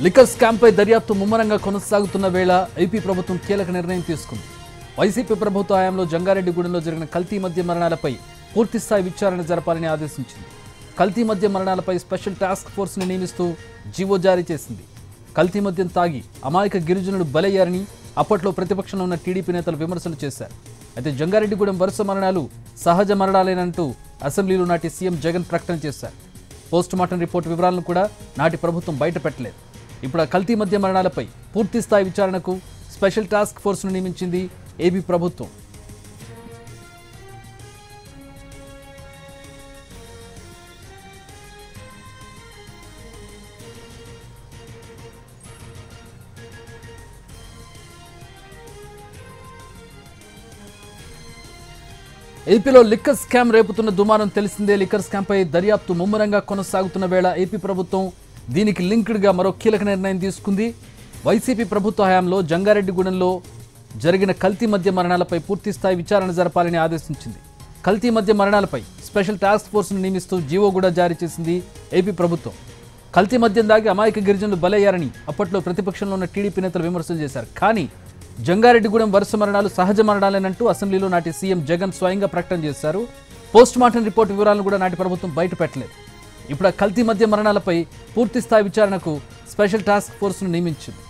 Liquor scam పై దర్యాప్తు ముమ్మరంగా కొనసాగుతున్న వేళ ఏపీ ప్రభుత్వం కీలక నిర్ణయం తీసుకుంది. వైసీపీ ప్రభుత్వ హయాంలో జంగారెడ్డిగూడెంలో జరిగిన కల్తీ మద్య మరణాలపై పూర్తిస్థాయి విచారణ జరపాలని ఆదేశించింది. కల్తీ మద్య మరణాలపై స్పెషల్ టాస్క్ ఫోర్స్ ని నియమిస్తూ జీవో జారీ చేసింది. కల్తీ మద్యం తాగి అమాయక గిరిజనులు బలయ్యారని అప్పట్లో ప్రతిపక్షంలో ఉన్న టీడీపీ నేతలు విమర్శలు చేశారు. అయితే జంగారెడ్డిగూడెం వరుస మరణాలు సహజ మరణాలేనంటూ అసెంబ్లీలో నాటి సీఎం జగన్ ప్రకటన చేశారు. పోస్టుమార్టం రిపోర్టు వివరాలను కూడా నాటి ప్రభుత్వం బయటపెట్టలేదు. ఇప్పుడు ఆ కల్తీ మద్య మరణాలపై పూర్తిస్థాయి విచారణకు స్పెషల్ టాస్క్ ఫోర్స్ను నియమించింది ఏపీ ప్రభుత్వం. ఏపీలో లిక్కర్ స్కామ్ రేపుతున్న దుమారం తెలిసిందే. లిక్కర్ స్కామ్ పై దర్యాప్తు ముమ్మరంగా కొనసాగుతున్న వేళ ఏపీ ప్రభుత్వం దీనికి లింక్డ్గా మరో కీలక నిర్ణయం తీసుకుంది. వైసీపీ ప్రభుత్వ హయాంలో జంగారెడ్డిగూడెంలో జరిగిన కల్తీ మద్య మరణాలపై పూర్తిస్థాయి విచారణ జరపాలని ఆదేశించింది. కల్తీ మద్య మరణాలపై స్పెషల్ టాస్క్ ఫోర్స్ను నియమిస్తూ జీవో కూడా జారీ చేసింది ఏపీ ప్రభుత్వం. కల్తీ మద్యం దాగి అమాయక గిరిజనులు బలయ్యారని అప్పట్లో ప్రతిపక్షంలో ఉన్న టీడీపీ నేతలు విమర్శలు చేశారు. కానీ జంగారెడ్డిగూడెం వరుస మరణాలు సహజ మరణాలేనంటూ అసెంబ్లీలో నాటి సీఎం జగన్ స్వయంగా ప్రకటన చేశారు. పోస్టుమార్టం రిపోర్టు వివరాలను కూడా నాటి ప్రభుత్వం బయటపెట్టలేదు. ఇప్పుడు ఆ కల్తీ మద్య మరణాలపై పూర్తిస్థాయి విచారణకు స్పెషల్ టాస్క్ ఫోర్స్ను నియమించింది.